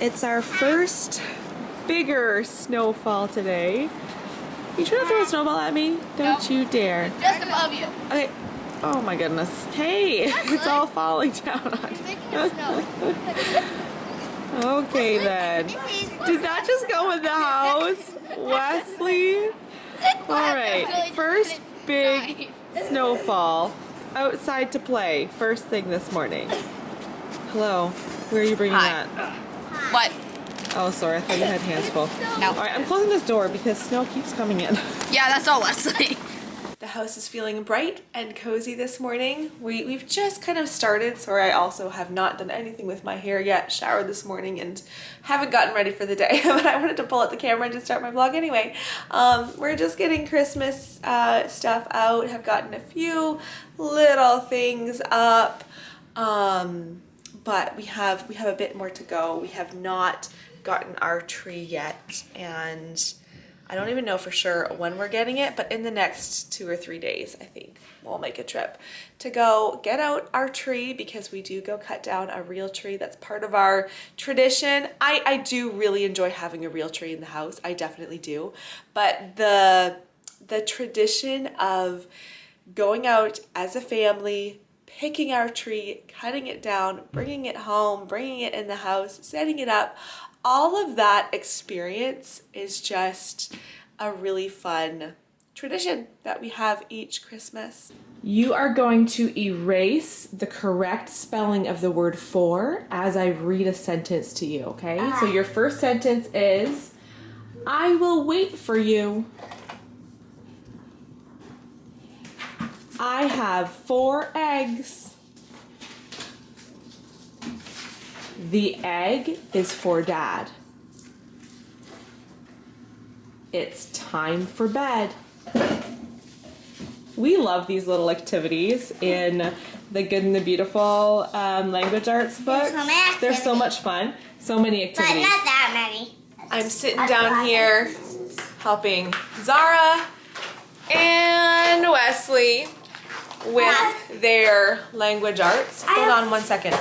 It's our first bigger snowfall today. You trying to throw a snowball at me? Don't you dare. Just above you. Okay. Oh my goodness. Hey, it's all falling down on you. Okay then. Did that just go in the house? Wesley? Alright, first big snowfall. Outside to play. First thing this morning. Hello. Where are you bringing that? What? Oh, sorry. I thought you had hands full. No. Alright, I'm closing this door because snow keeps coming in. Yeah, that's all Wesley. The house is feeling bright and cozy this morning. We've just kind of started. Sorry, I also have not done anything with my hair yet. Showered this morning and haven't gotten ready for the day. But I wanted to pull out the camera and just start my vlog anyway. We're just getting Christmas stuff out. Have gotten a few little things up. But we have a bit more to go. We have not gotten our tree yet, and I don't even know for sure when we're getting it, but in the next 2 or 3 days, I think we'll make a trip to go get out our tree because we do go cut down a real tree. That's part of our tradition. I do really enjoy having a real tree in the house. I definitely do. But the tradition of going out as a family, picking our tree, cutting it down, bringing it home, bringing it in the house, setting it up, all of that experience is just a really fun tradition that we have each Christmas. You are going to erase the correct spelling of the word for as I read a sentence to you, okay? So your first sentence is, I will wait for you. I have 4 eggs. The egg is for Dad. It's time for bed. We love these little activities in the Good and the Beautiful language arts books. They're so much fun. So many activities. But not that many. I'm sitting down here helping Zara and Wesley with their language arts. Hold on 1 second.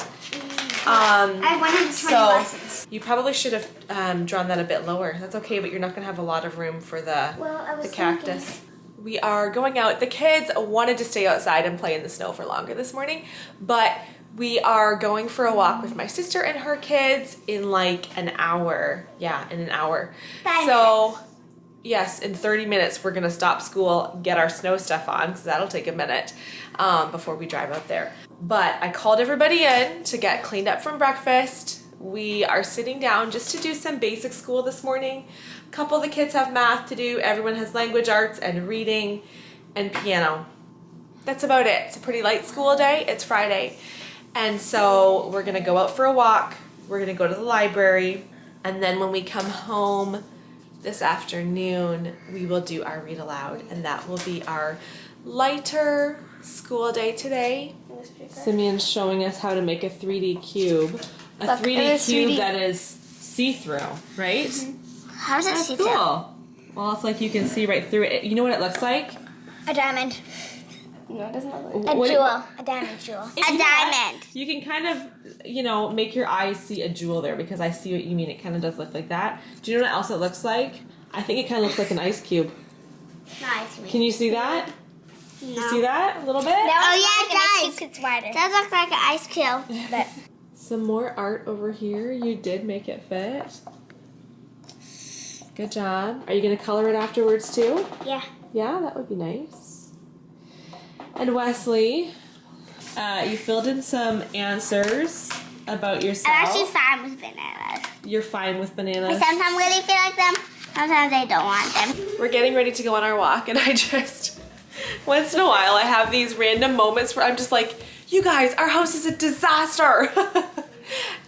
I have 120 lessons. You probably should have drawn that a bit lower. That's okay, but you're not going to have a lot of room for the cactus. We are going out. The kids wanted to stay outside and play in the snow for longer this morning, but we are going for a walk with my sister and her kids in like an hour. Yeah, in an hour. So, yes, in 30 minutes we're going to stop school, get our snow stuff on, because that'll take a minute before we drive out there. But I called everybody in to get cleaned up from breakfast. We are sitting down just to do some basic school this morning. A couple of the kids have math to do. Everyone has language arts and reading and piano. That's about it. It's a pretty light school day. It's Friday. And so we're going to go out for a walk. We're going to go to the library. And then when we come home this afternoon, we will do our read aloud. And that will be our lighter school day today. Simeon's showing us how to make a 3D cube. A 3D cube that is see-through, right? How does it see through? Cool. Well, it's like you can see right through it. You know what it looks like? A diamond. No, it doesn't look like A jewel. A diamond jewel. A diamond. You can kind of, make your eyes see a jewel there because I see what you mean. It kind of does look like that. Do you know what else it looks like? I think it kind of looks like an ice cube. Nice. Can you see that? No. You see that a little bit? Oh yeah, it does. It's wider. It does look like an ice cube. But some more art over here. You did make it fit. Good job. Are you going to color it afterwards too? yeah. Yeah, that would be nice. And Wesley, you filled in some answers about yourself. I'm actually fine with bananas. You're fine with bananas? I sometimes really feel like them. Sometimes I don't want them. We're getting ready to go on our walk, and I just, once in a while, I have these random moments where I'm just like, you guys, our house is a disaster.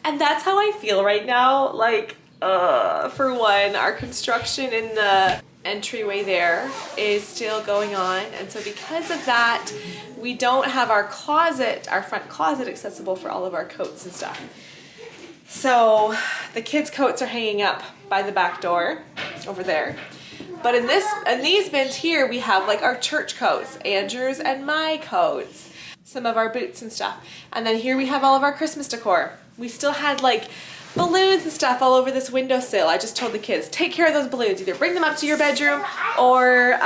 And that's how I feel right now. Like, for one, our construction in the entryway there is still going on, and so because of that, we don't have our front closet accessible for all of our coats and stuff. So the kids' coats are hanging up by the back door over there. But in these bins here, we have like our church coats, Andrew's and my coats, some of our boots and stuff. And then here we have all of our Christmas decor. We still had like balloons and stuff all over this windowsill. I just told the kids, take care of those balloons. Either bring them up to your bedroom or,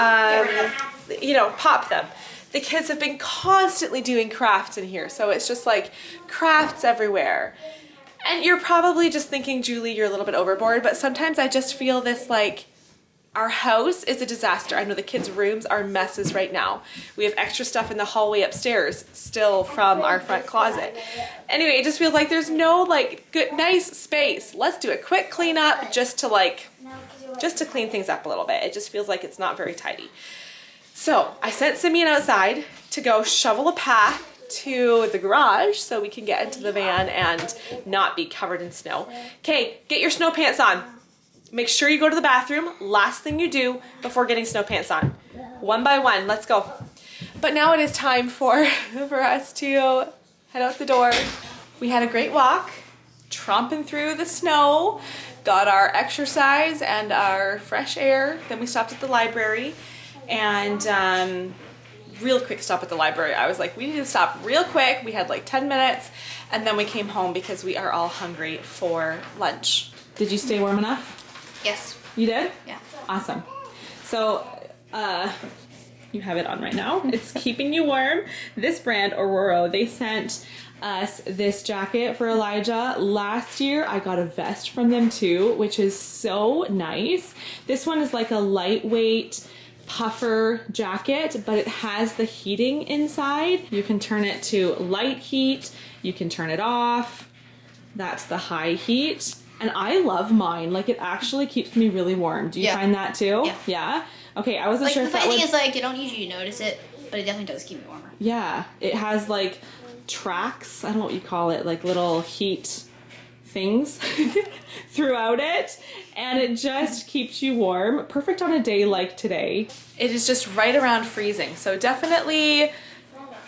you know, pop them. The kids have been constantly doing crafts in here, so it's just like crafts everywhere. And you're probably just thinking, Julie, you're a little bit overboard, but sometimes I just feel this like, our house is a disaster. I know the kids' rooms are messes right now. We have extra stuff in the hallway upstairs still from our front closet. Anyway, it just feels like there's no like good, nice space. Let's do a quick cleanup just to clean things up a little bit. It just feels like it's not very tidy. So I sent Simeon outside to go shovel a path to the garage so we can get into the van and not be covered in snow. Okay, get your snow pants on. Make sure you go to the bathroom, last thing you do before getting snow pants on. One by one, let's go. But now it is time for us to head out the door. We had a great walk, tromping through the snow, got our exercise and our fresh air. Then we stopped at the library and real quick stop at the library. I was like, we need to stop real quick. We had like 10 minutes and then we came home because we are all hungry for lunch. Did you stay warm enough? Yes. You did? Yeah. Awesome. So, you have it on right now. It's keeping you warm. This brand, Aurora, they sent us this jacket for Elijah. Last year, I got a vest from them too, which is so nice. This one is like a lightweight puffer jacket, but it has the heating inside. You can turn it to light heat. You can turn it off. That's the high heat. And I love mine. Like, it actually keeps me really warm. Do you find that too? Yeah. Yeah? Okay, I wasn't sure if that was... The funny thing is, like, you don't usually notice it, but it definitely does keep me warmer. Yeah. It has, like, tracks. I don't know what you call it. Like, little heat things throughout it. And it just keeps you warm. Perfect on a day like today. It is just right around freezing. So definitely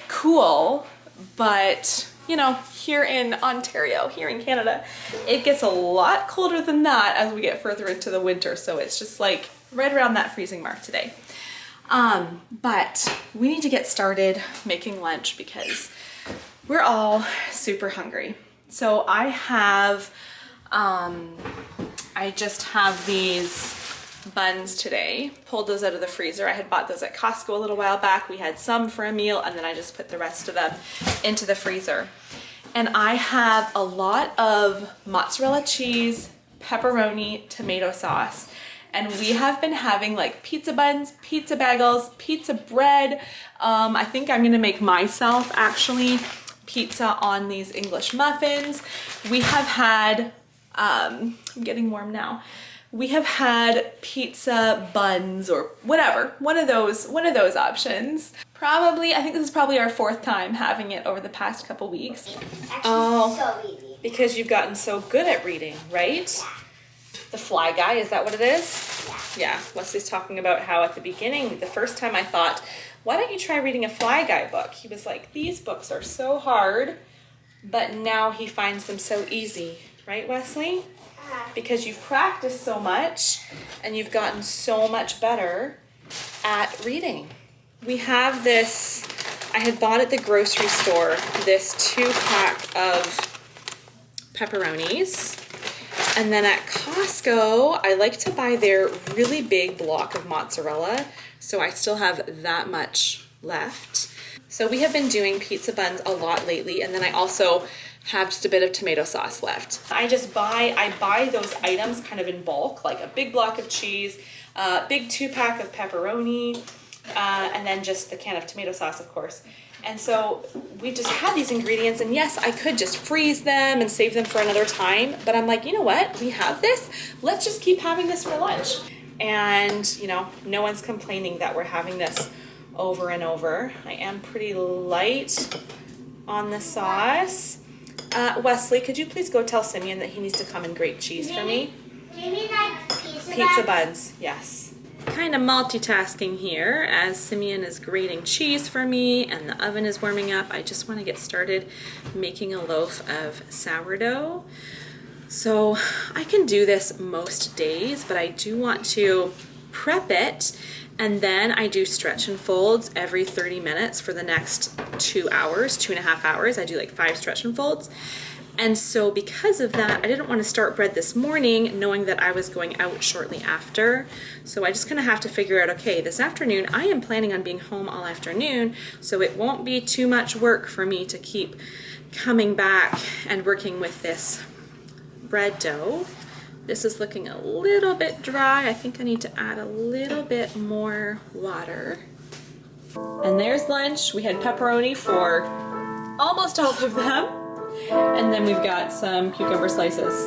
cool, but... You know, here in Ontario, here in Canada, it gets a lot colder than that as we get further into the winter. So it's just like right around that freezing mark today. But we need to get started making lunch because we're all super hungry. So I just have these buns today. Pulled those out of the freezer. I had bought those at Costco a little while back. We had some for a meal and then I just put the rest of them into the freezer. And I have a lot of mozzarella cheese, pepperoni, tomato sauce. And we have been having like pizza buns, pizza bagels, pizza bread. I think I'm gonna make myself actually pizza on these English muffins. We have had, I'm getting warm now. We have had pizza buns or whatever, one of those options. Probably, I think this is probably our 4th time having it over the past couple weeks. So easy. Because you've gotten so good at reading, right? Yeah. The Fly Guy, is that what it is? Yeah. Wesley's talking about how at the beginning, the first time I thought, why don't you try reading a Fly Guy book? He was like, these books are so hard, but now he finds them so easy. Right, Wesley? Because you've practiced so much and you've gotten so much better at reading. We have this, I had bought at the grocery store this 2-pack of pepperonis. And then at Costco, I like to buy their really big block of mozzarella. So I still have that much left. So we have been doing pizza buns a lot lately. And then I also have just a bit of tomato sauce left. I buy those items kind of in bulk, like a big block of cheese, a big 2-pack of pepperoni, and then just the can of tomato sauce, of course. And so we just had these ingredients, and yes, I could just freeze them and save them for another time, but I'm like, you know what? We have this. Let's just keep having this for lunch. And, you know, no one's complaining that we're having this over and over. I am pretty light on the sauce. Wesley, could you please go tell Simeon that he needs to come and grate cheese for me? Do you mean like Pizza buns, yes. Kind of multitasking here as Simeon is grating cheese for me and the oven is warming up. I just want to get started making a loaf of sourdough. So I can do this most days, but I do want to prep it, and then I do stretch and folds every 30 minutes for the next 2 hours, 2.5 hours. I do like 5 stretch and folds. And so because of that, I didn't want to start bread this morning knowing that I was going out shortly after. So I just kind of have to figure out, okay, this afternoon I am planning on being home all afternoon, so it won't be too much work for me to keep coming back and working with this bread dough. This is looking a little bit dry. I think I need to add a little bit more water. And there's lunch. We had pepperoni for almost all of them. And then we've got some cucumber slices.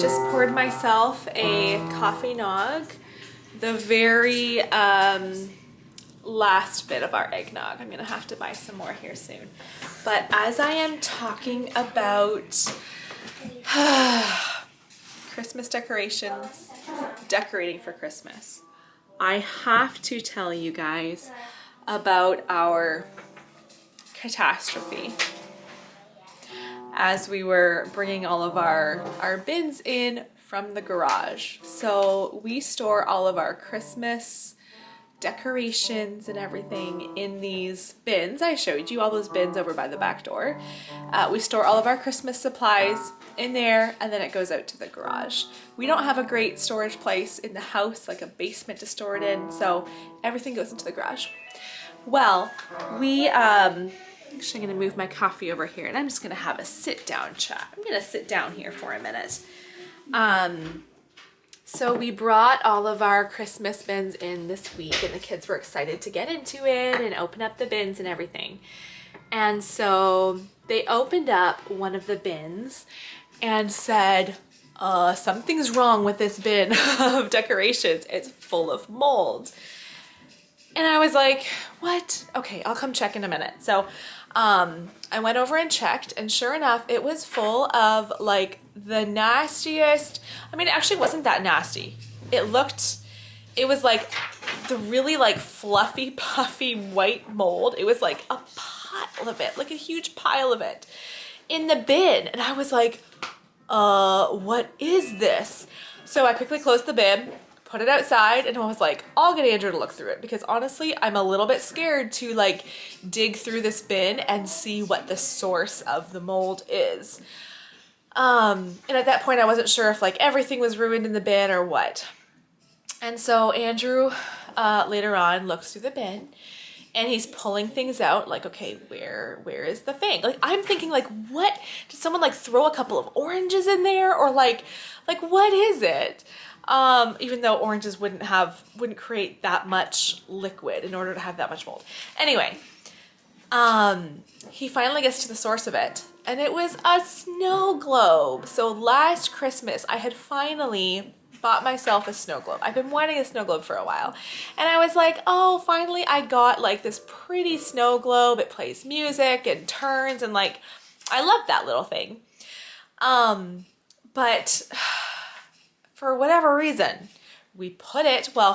Just poured myself a coffee nog. The very last bit of our eggnog. I'm gonna have to buy some more here soon. But as I am talking about Christmas decorations, decorating for Christmas, I have to tell you guys about our catastrophe. As we were bringing all of our bins in from the garage. So we store all of our Christmas decorations and everything in these bins. I showed you all those bins over by the back door. We store all of our Christmas supplies in there, and then it goes out to the garage. We don't have a great storage place in the house, like a basement to store it in, so everything goes into the garage. Well, we actually, I'm gonna move my coffee over here and I'm just gonna have a sit down chat. I'm gonna sit down here for a minute. So we brought all of our Christmas bins in this week and the kids were excited to get into it and open up the bins and everything. And so they opened up one of the bins and said, something's wrong with this bin of decorations. It's full of mold. And I was like, what? Okay, I'll come check in a minute. So I went over and checked, and sure enough, it was full of like the nastiest. I mean, it actually wasn't that nasty. It was like the really like fluffy, puffy white mold. It was like a pile of it, like a huge pile of it in the bin. And I was like, what is this? So I quickly closed the bin, put it outside, and I was like, I'll get Andrew to look through it because honestly, I'm a little bit scared to like dig through this bin and see what the source of the mold is. And at that point, I wasn't sure if like everything was ruined in the bin or what. And so Andrew later on looks through the bin and he's pulling things out like, okay, where is the thing? Like I'm thinking like, what? Did someone like throw a couple of oranges in there or like what is it? Even though oranges wouldn't create that much liquid in order to have that much mold. Anyway, he finally gets to the source of it, and it was a snow globe. So last Christmas, I had finally bought myself a snow globe. I've been wanting a snow globe for a while, and I was like, oh, finally I got like this pretty snow globe. It plays music and turns, and like, I love that little thing. But for whatever reason,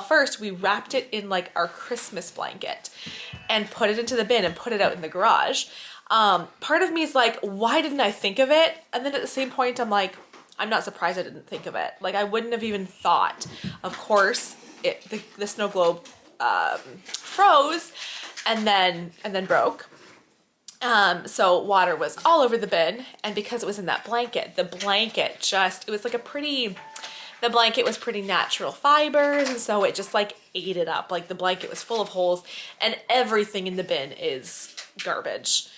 first we wrapped it in like our Christmas blanket and put it into the bin and put it out in the garage. Part of me is like, why didn't I think of it? And then at the same point, I'm like, I'm not surprised I didn't think of it. Like I wouldn't have even thought. Of course, the snow globe froze and then broke. So water was all over the bin, and because it was in that blanket, the blanket was pretty natural fibers, and so it just like ate it up. Like the blanket was full of holes, and everything in the bin is garbage.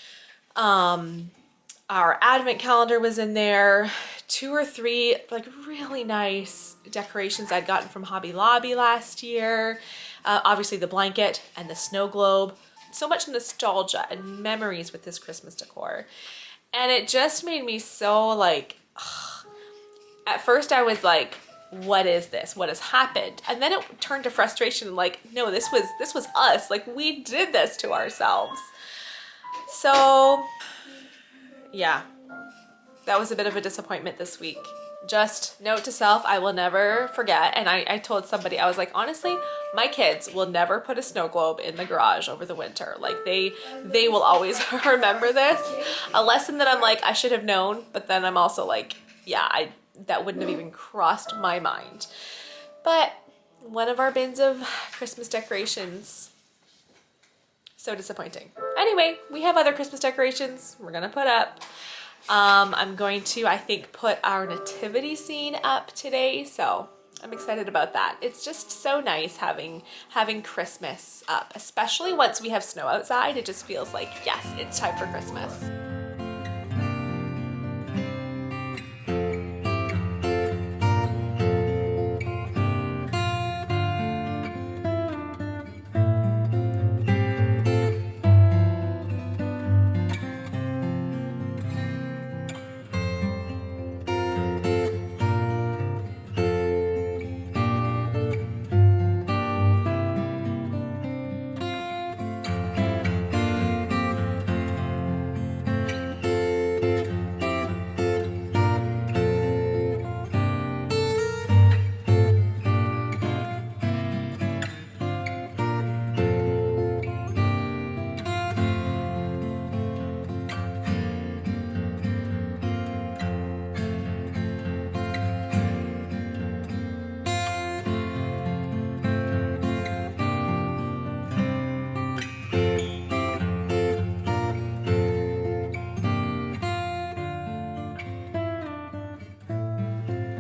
Our advent calendar was in there, 2 or 3 like really nice decorations I'd gotten from Hobby Lobby last year. Obviously the blanket and the snow globe. So much nostalgia and memories with this Christmas decor. And it just made me so like, at first I was like, what is this? What has happened? And then it turned to frustration and like, no, this was us. Like we did this to ourselves. So yeah, that was a bit of a disappointment this week. Just note to self, I will never forget. And I told somebody, I was like, honestly, my kids will never put a snow globe in the garage over the winter. Like they will always remember this. A lesson that I'm like, I should have known, but then I'm also like, yeah, that wouldn't have even crossed my mind. But one of our bins of Christmas decorations, so disappointing. Anyway, we have other Christmas decorations we're gonna put up. I'm going to, I think, put our nativity scene up today, so I'm excited about that. It's just so nice having Christmas up, especially once we have snow outside. It just feels like, yes, it's time for Christmas.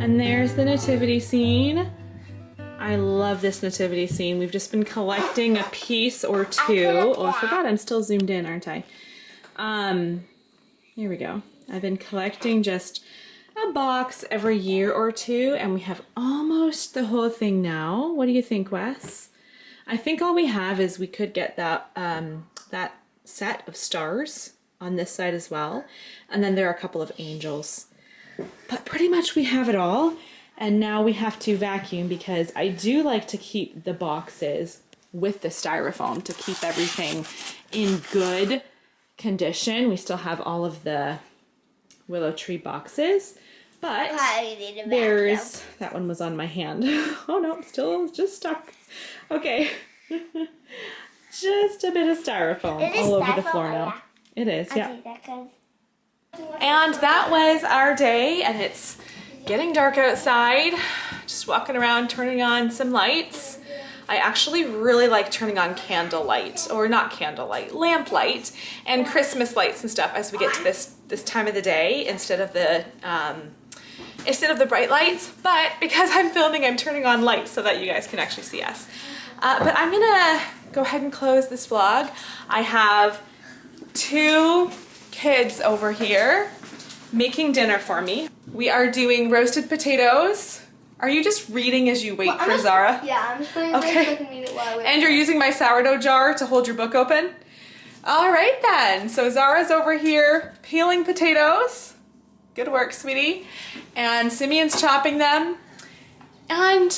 And there's the nativity scene. I love this nativity scene. We've just been collecting a piece or two. Oh, I forgot I'm still zoomed in, aren't I? Here we go. I've been collecting just a box every year or two, and we have almost the whole thing now. What do you think, Wes? I think all we have is we could get that, that set of stars on this side as well. And then there are a couple of angels. But pretty much we have it all, and now we have to vacuum because I do like to keep the boxes with the styrofoam to keep everything in good condition. We still have all of the willow tree boxes, but there's, that one was on my hand. Oh no, still just stuck. Okay. Just a bit of styrofoam all over the floor now. It is, yeah. And that was our day, and it's getting dark outside. Just walking around, turning on some lights. I actually really like turning on candlelight, or not candlelight, lamplight, and Christmas lights and stuff as we get to this time of the day instead of the bright lights. But because I'm filming, I'm turning on lights so that you guys can actually see us. But I'm gonna go ahead and close this vlog. I have 2 kids over here making dinner for me. We are doing roasted potatoes. Are you just reading as you wait for Zara? Yeah, I'm just going to read it while I wait. And you're using my sourdough jar to hold your book open? All right then. So Zara's over here peeling potatoes. Good work, sweetie. And Simeon's chopping them. And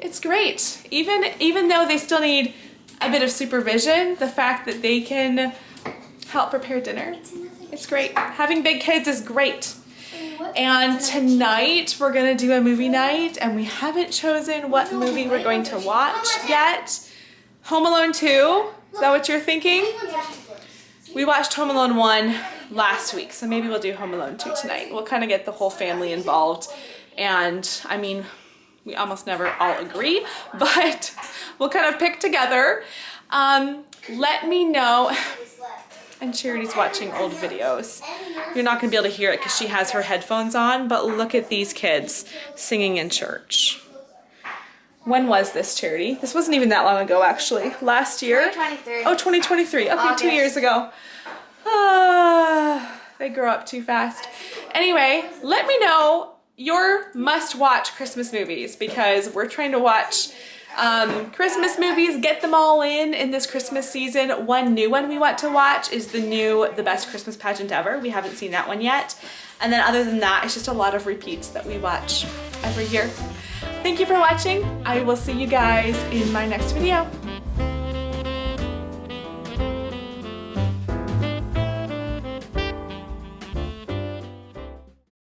it's great. Even though they still need a bit of supervision, the fact that they can help prepare dinner, it's great. Having big kids is great. And tonight we're gonna do a movie night, and we haven't chosen what movie we're going to watch yet. Home Alone 2, is that what you're thinking? We watched Home Alone 1 last week, so maybe we'll do Home Alone 2 tonight. We'll kind of get the whole family involved, and I mean, we almost never all agree, but we'll kind of pick together. Let me know. And Charity's watching old videos. You're not gonna be able to hear it because she has her headphones on, but look at these kids singing in church. When was this, Charity? This wasn't even that long ago, actually. Last year? 2023. Oh, 2023. Okay, August. 2 years ago. They grow up too fast. Anyway, let me know your must-watch Christmas movies, because we're trying to watch Christmas movies, get them all in this Christmas season. One new one we want to watch is the Best Christmas Pageant Ever. We haven't seen that one yet. And then other than that, it's just a lot of repeats that we watch every year. Thank you for watching. I will see you guys in my next video.